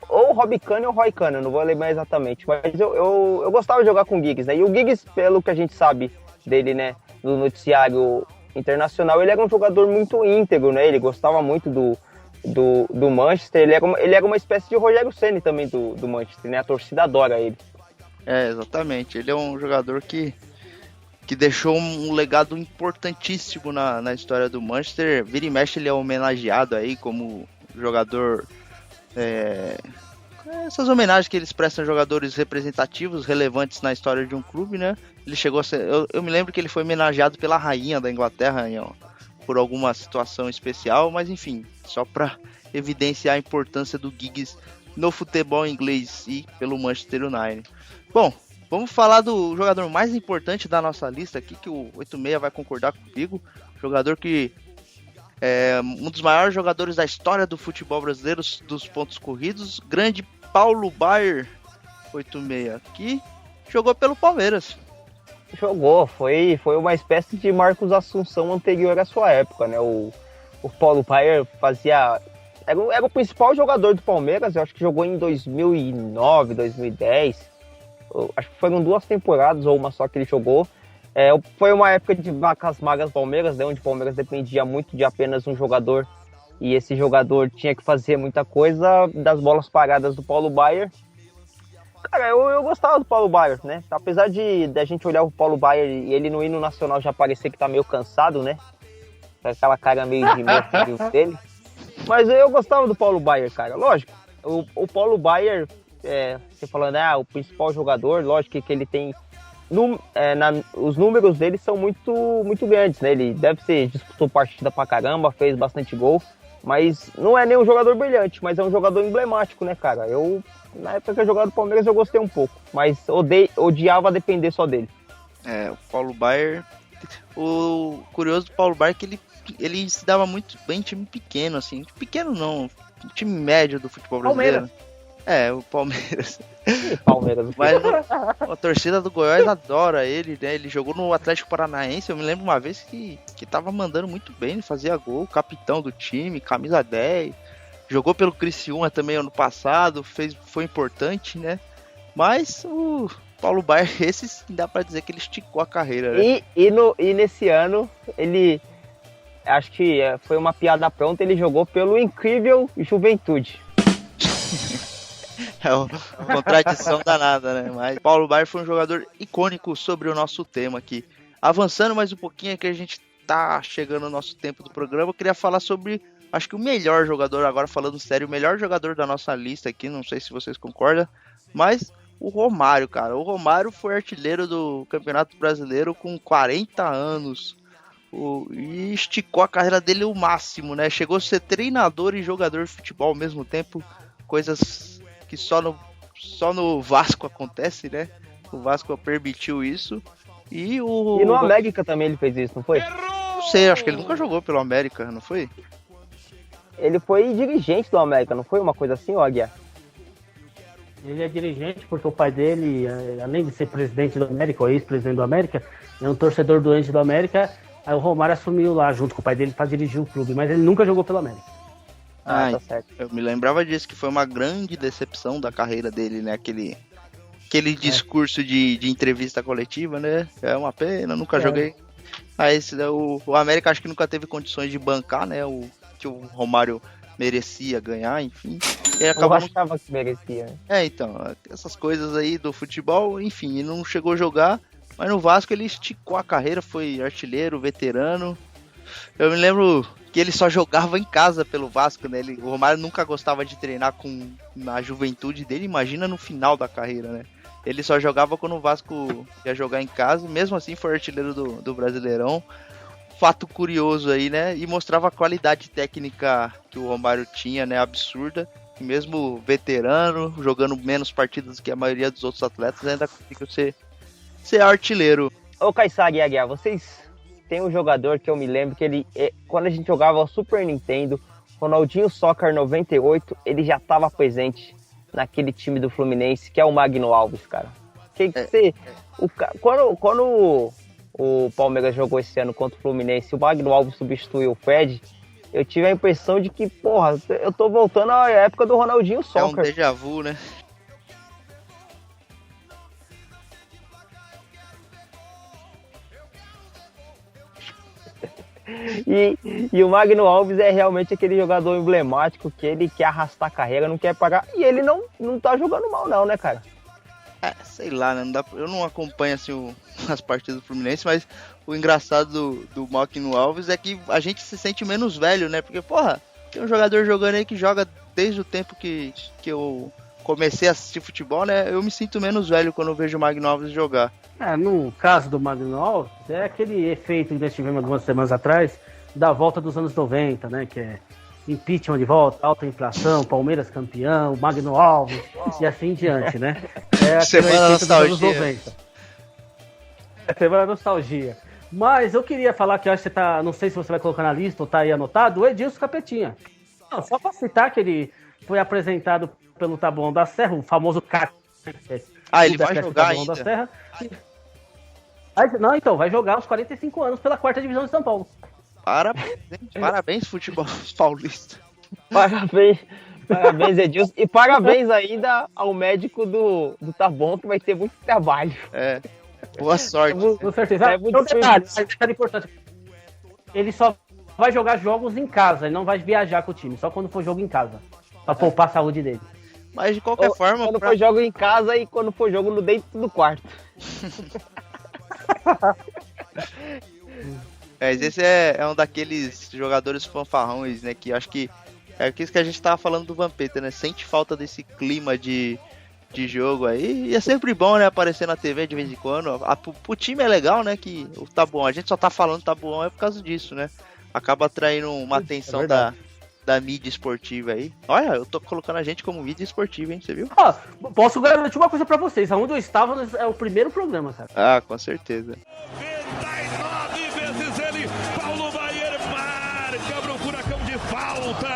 Ou o Rob Keane ou o Roy Keane, eu não vou lembrar exatamente. Mas eu gostava de jogar com o Giggs, né? E o Giggs, pelo que a gente sabe dele, né, do noticiário internacional, ele era um jogador muito íntegro, né? Ele gostava muito do Manchester, ele era uma espécie de Rogério Ceni também do Manchester, né? A torcida adora ele. Exatamente. Ele é um jogador que deixou um legado importantíssimo na história do Manchester. Vira e mexe, ele é homenageado aí como jogador... essas homenagens que eles prestam a jogadores representativos, relevantes na história de um clube, né? Ele chegou a ser... Eu me lembro que ele foi homenageado pela rainha da Inglaterra, por alguma situação especial, mas enfim, só para evidenciar a importância do Giggs no futebol inglês e pelo Manchester United. Bom, vamos falar do jogador mais importante da nossa lista aqui, que o 86 vai concordar comigo, jogador que é um dos maiores jogadores da história do futebol brasileiro dos pontos corridos, grande Paulo Baier, 86, que jogou pelo Palmeiras. Jogou, foi uma espécie de Marcos Assunção anterior à sua época, né? O Paulo Baier era o principal jogador do Palmeiras, eu acho que jogou em 2009, 2010, acho que foram 2 temporadas ou uma só que ele jogou. Foi uma época de vacas magras Palmeiras, né? Onde o Palmeiras dependia muito de apenas um jogador, e esse jogador tinha que fazer muita coisa das bolas paradas do Paulo Baier. Cara, eu gostava do Paulo Baier, né? Apesar de a gente olhar o Paulo Baier e ele no hino nacional já parecer que tá meio cansado, né? Aquela cara meio de meio dele. Mas eu gostava do Paulo Baier, cara. Lógico, o Paulo Baier, você falando, o principal jogador, lógico que ele tem... os números dele são muito, muito grandes, né? Ele disputou partida pra caramba, fez bastante gol. Mas não é nem um jogador brilhante, mas é um jogador emblemático, né, cara? Na época que eu jogava no Palmeiras, eu gostei um pouco, mas odiava depender só dele. O Paulo Baier... O curioso do Paulo Baier é que ele se dava muito bem em time pequeno, assim. Pequeno não, time médio do futebol brasileiro. O Palmeiras. Palmeiras. Mas a torcida do Goiás adora ele, né? Ele jogou no Atlético Paranaense. Eu me lembro uma vez que tava mandando muito bem, ele fazia gol, capitão do time, camisa 10. Jogou pelo Criciúma também ano passado, foi importante, né? Mas Paulo Baier, esse sim dá pra dizer que ele esticou a carreira, né? E nesse ano, ele, acho que foi uma piada pronta, ele jogou pelo incrível Juventude. É uma contradição danada, né? Mas Paulo Baier foi um jogador icônico sobre o nosso tema aqui. Avançando mais um pouquinho, que a gente tá chegando no nosso tempo do programa, eu queria falar sobre, acho que o melhor jogador, agora falando sério, o melhor jogador da nossa lista aqui, não sei se vocês concordam, mas o Romário, cara. O Romário foi artilheiro do Campeonato Brasileiro com 40 anos. E esticou a carreira dele o máximo, né? Chegou a ser treinador e jogador de futebol ao mesmo tempo. Coisas que só no Vasco acontece, né? O Vasco permitiu isso. E no América também ele fez isso, não foi? Não sei, acho que ele nunca jogou pelo América, não foi? Ele foi dirigente do América, não foi uma coisa assim, ó, Aguiar? Ele é dirigente porque o pai dele, além de ser presidente do América, ou ex-presidente do América, é um torcedor doente do América. Aí o Romário assumiu lá junto com o pai dele para dirigir o clube, mas ele nunca jogou pelo América. Tá certo. Eu me lembrava disso, que foi uma grande decepção da carreira dele, né? Aquele discurso de entrevista coletiva, né? É uma pena, nunca joguei. Aí o América acho que nunca teve condições de bancar, né? O que o Romário merecia ganhar, enfim. Eu achava que merecia. Então, essas coisas aí do futebol, enfim, ele não chegou a jogar, mas no Vasco ele esticou a carreira, foi artilheiro, veterano. Eu me lembro que ele só jogava em casa pelo Vasco, né? O Romário nunca gostava de treinar na juventude dele, imagina no final da carreira, né? Ele só jogava quando o Vasco ia jogar em casa, mesmo assim foi artilheiro do Brasileirão. Fato curioso aí, né? E mostrava a qualidade técnica que o Romário tinha, né? Absurda. E mesmo veterano, jogando menos partidas que a maioria dos outros atletas, ainda conseguiu ser artilheiro. Ô, Kaysari e Aguiar, vocês têm um jogador que eu me lembro que ele, quando a gente jogava o Super Nintendo, Ronaldinho Soccer 98, ele já estava presente naquele time do Fluminense, que é o Magno Alves, cara. Quando o Palmeiras jogou esse ano contra o Fluminense, o Magno Alves substituiu o Fred, eu tive a impressão de que, porra, eu tô voltando à época do Ronaldinho Soccer. É um déjà vu, né? E o Magno Alves é realmente aquele jogador emblemático que ele quer arrastar a carreira, não quer pagar. E ele não tá jogando mal não, né, cara? Sei lá, né? Eu não acompanho assim as partidas do Fluminense, mas o engraçado do Magno Alves é que a gente se sente menos velho, né? Porque, porra, tem um jogador jogando aí que joga desde o tempo que eu comecei a assistir futebol, né? Eu me sinto menos velho quando eu vejo o Magno Alves jogar. No caso do Magno Alves, é aquele efeito que nós tivemos algumas semanas atrás, da volta dos anos 90, né? Que é impeachment de volta, alta inflação, Palmeiras campeão, Magno Alves, e assim em diante, né? É Semana nostalgia. Semana nostalgia. Mas eu queria falar que eu acho que você tá, não sei se você vai colocar na lista ou tá aí anotado, o Edilson Capetinha. Não, só pra citar que ele foi apresentado pelo Taboão da Serra, o famoso CAC. Ele vai jogar ainda? Da Serra. Não, então, vai jogar aos 45 anos pela 4ª divisão de São Paulo. Parabéns, futebol paulista. Parabéns, Edilson. E parabéns ainda ao médico do Taboão, que vai ter muito trabalho. Boa sorte. Com certeza. Um detalhe importante. Ele só vai jogar jogos em casa, ele não vai viajar com o time, só quando for jogo em casa. Pra poupar a saúde dele. Mas de qualquer forma... Quando for jogo em casa e quando for jogo no dentro do quarto. Esse é um daqueles jogadores fanfarrões, né? Que acho que é isso que a gente tava falando do Vampeta, né? Sente falta desse clima de jogo aí. E é sempre bom, né? Aparecer na TV de vez em quando. Pro time é legal, né? Que o Taboão, a gente só tá falando Taboão é por causa disso, né? Acaba atraindo uma atenção da mídia esportiva aí. Olha, eu tô colocando a gente como mídia esportiva, hein? Você viu? Posso garantir uma coisa pra vocês. Aonde eu estava é o primeiro programa, cara. Com certeza. 39 vezes ele, Paulo Baier marca pro Furacão de falta.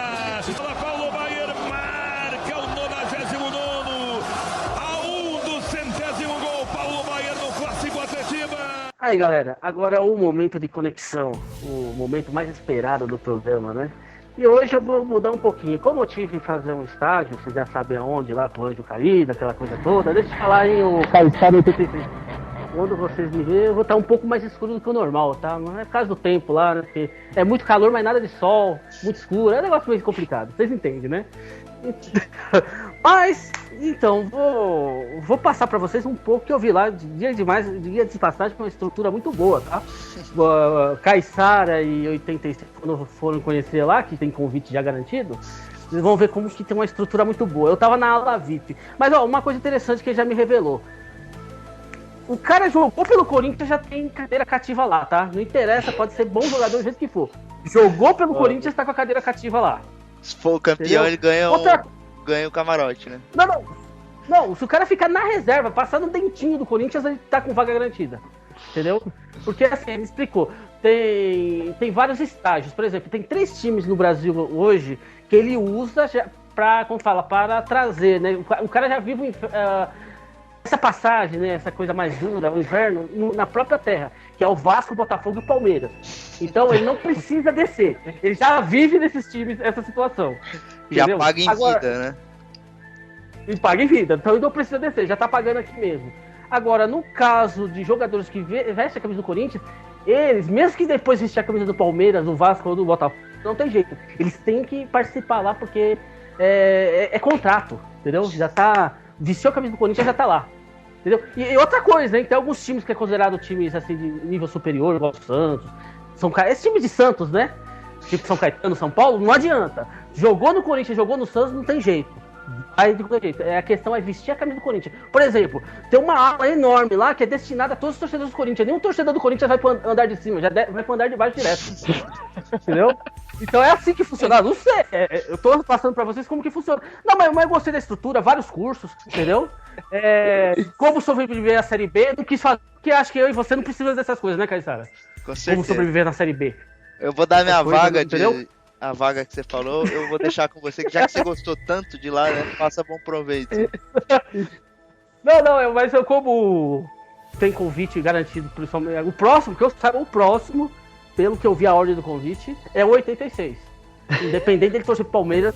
Paulo Baier marca o 99º. A 1 do 100º gol, Paulo Baier no clássico Atletiba. Aí, galera, agora é o momento de conexão. O momento mais esperado do programa, né? E hoje eu vou mudar um pouquinho. Como eu tive que fazer um estágio, vocês já sabem aonde, lá pro Anjo Caído, aquela coisa toda, deixa eu falar em o Calçado 83. Quando vocês me verem, eu vou estar um pouco mais escuro do que o normal, tá? Não é por causa do tempo lá, né? Porque é muito calor, mas nada de sol, muito escuro, é um negócio meio complicado, vocês entendem, né? Mas, então, vou passar pra vocês um pouco que eu vi lá, dia de passagem, com uma estrutura muito boa, tá? Caiçara e 86, quando foram conhecer lá, que tem convite já garantido, vocês vão ver como que tem uma estrutura muito boa. Eu tava na ala VIP, mas ó, uma coisa interessante que ele já me revelou. O cara jogou pelo Corinthians, já tem cadeira cativa lá, tá? Não interessa, pode ser bom jogador do jeito que for. Jogou pelo Corinthians, tá com a cadeira cativa lá. Se for o campeão, Entendeu? ele ganha o camarote, né? Não, se o cara ficar na reserva, passar no dentinho do Corinthians, ele tá com vaga garantida. Entendeu? Porque assim, ele explicou, tem vários estágios. Por exemplo, tem 3 times no Brasil hoje que ele usa para trazer, né? O cara já vive essa passagem, né, essa coisa mais dura, o inverno, na própria terra, que é o Vasco, o Botafogo e o Palmeiras. Então ele não precisa descer. Ele já vive nesses times, essa situação. Já Entendeu? paga em vida, né? E paga em vida. Então ele não precisa descer, já tá pagando aqui mesmo. Agora, no caso de jogadores que vestem a camisa do Corinthians, eles, mesmo que depois vestir a camisa do Palmeiras, do Vasco ou do Botafogo, não tem jeito. Eles têm que participar lá porque é contrato, entendeu? Já tá... Vestiu a camisa do Corinthians, já tá lá. Entendeu? E outra coisa, hein? Tem alguns times que é considerado times assim, de nível superior, igual o Santos. Esse time de Santos, né? Tipo São Caetano, São Paulo, não adianta. Jogou no Corinthians, jogou no Santos, não tem jeito. Vai de qualquer jeito. A questão é vestir a camisa do Corinthians. Por exemplo, tem uma ala enorme lá que é destinada a todos os torcedores do Corinthians. Nenhum torcedor do Corinthians vai pro andar de cima, já vai pro andar de baixo direto. Entendeu? Então é assim que funciona. Não sei, eu tô passando pra vocês como que funciona. Não, mas eu gostei da estrutura, vários cursos, entendeu? Como sobreviver na Série B, não quis fazer, porque acho que eu e você não precisamos dessas coisas, né, Caissara? Com certeza. Como sobreviver na Série B. Eu vou dar minha vaga, entendeu? A vaga que você falou, eu vou deixar com você, que já que você gostou tanto de lá, né, faça bom proveito. Mas eu como tem convite garantido, principalmente, o próximo, que eu saiba, pelo que eu vi a ordem do convite, é o 86. Independente dele torcer pro Palmeiras,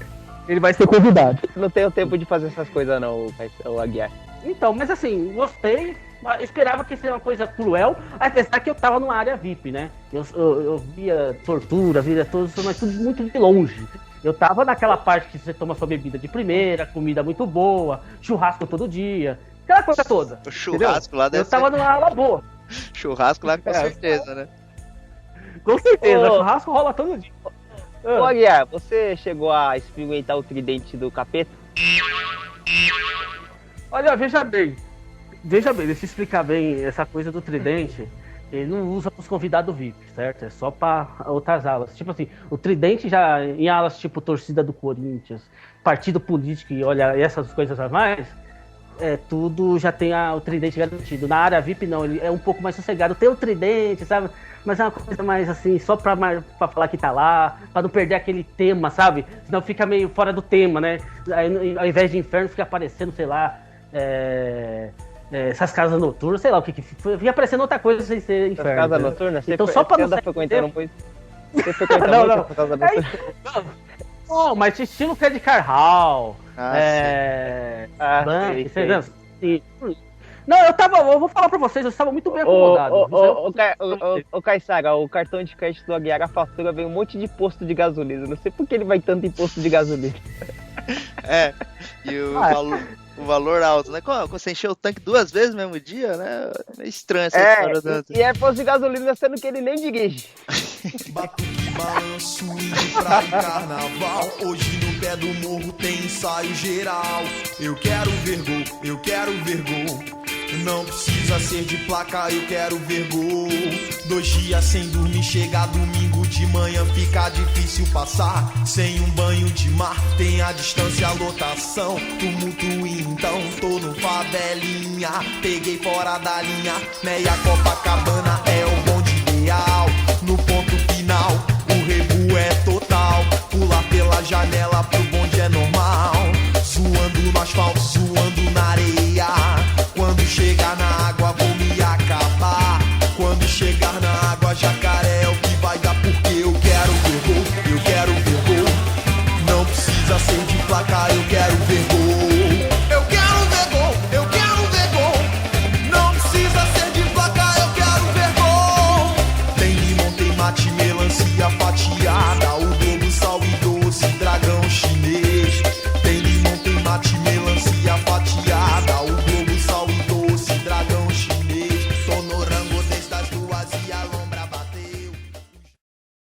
ele vai ser convidado. Não tenho tempo de fazer essas coisas não, o Aguiar. Então, mas assim, gostei. Eu esperava que seja uma coisa cruel, apesar que eu tava numa área VIP, né? Eu via tortura, via tudo, mas tudo muito de longe. Eu tava naquela parte que você toma sua bebida de primeira, comida muito boa, churrasco todo dia, aquela coisa toda. O churrasco entendeu? lá deve Eu tava numa ala boa. Churrasco lá com certeza, né? Com certeza, churrasco rola todo dia. Ô Aguiar, você chegou a experimentar o tridente do capeta? Olha, veja bem, deixa eu explicar bem essa coisa do tridente. Ele não usa para os convidados VIP, certo? É só para outras alas. Tipo assim, o tridente já em alas tipo torcida do Corinthians, partido político e olha essas coisas a mais, tudo já tem o tridente garantido. Na área VIP não, ele é um pouco mais sossegado. Tem o tridente, sabe? Mas é uma coisa mais assim, só pra falar que tá lá, pra não perder aquele tema, sabe? Senão fica meio fora do tema, né? Aí, ao invés de inferno, fica aparecendo, sei lá, essas casas noturnas, sei lá o que fica aparecendo outra coisa sem ser inferno. Casa noturna? Então só pra não frequentando muito. Você frequenta muito a casa noturna? Não, mas estilo Fred Carhal. Sei. Não, eu vou falar pra vocês, eu estava muito bem acomodado. Ô Caissara, o cartão de crédito do Aguiar, a fatura vem um monte de posto de gasolina. Não sei por que ele vai tanto em posto de gasolina. E o valor alto, né? Você encheu o tanque 2 vezes no mesmo dia, né? É estranho essa história. E é posto de gasolina sendo que ele nem dirige. Batuque, balanço, indo pra carnaval. Hoje no pé do morro tem ensaio geral. Eu quero ver gol, eu quero ver gol. Não precisa ser de placa, eu quero ver gol. 2 dias sem dormir, chega domingo de manhã, fica difícil passar. Sem um banho de mar, tem a distância, a lotação. Tumulto então, tô no favelinha. Peguei fora da linha, meia Copacabana é o bonde ideal. No ponto final, o rebu é total. Pular pela janela pro bonde é normal. Zoando no asfalto, zoando na areia. Quando chegar na água vou me acabar. Quando chegar na água, jacaré é o que vai dar. Porque eu quero ver gol, eu quero ver gol. tomate, melancia fatiada.